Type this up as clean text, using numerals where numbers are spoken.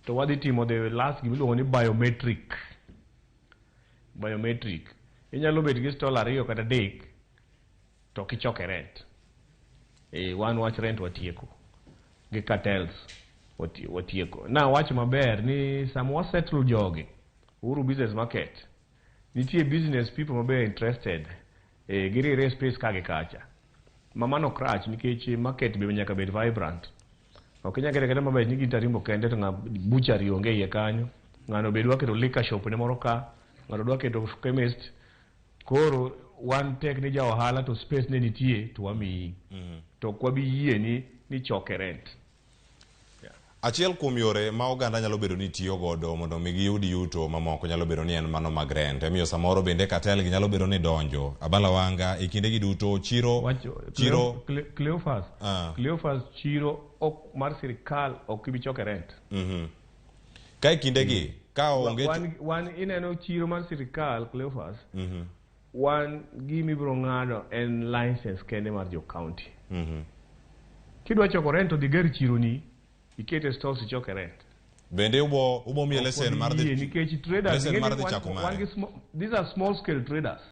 to wadhi timo the last gimiluongo ni biometric. Inyalo bet gi stall 2 kata 3 to kichoke rent. One watch rent watieko gi cartels watieko. Na wach maber ni samwa settle jogi uru business market. Nitie business people maber interested giri space kage kacha. Mamano crash nikech market be nyaka bed vibrant. Okinya kete maber ni gitarimbo kende to na butchery onge ye kanyo. Ngano bedwa keto liquor shop ne moro ka, ngano dwa keto chemist. Koro one tek ni ja ohala to space ne nitie to wami. To kwa bi yie ni choke rent. Achiel kuom yore ma oganda nyalo bedo ni tiyo godo mondo mi giyud yuto mamoko nyalo bedo ni en mano mag rent. Emiyo samoro bende cartel gi nyalo bedo ni donjo. Abala Wanga e kinde gi duto chiro Cleophas chiro ok mar sirkal ok bi choke rent. Ka e kinde gi ka onge wan ineno chiro mar sirkal Cleophas. Wan gimi bro ngado en license kende mar jo county. Kidwa choko rent to diger chiro ni ikete stores choke rent. Bende ubo mi lesen mar dhi nikech traders chako mare. These are small scale traders.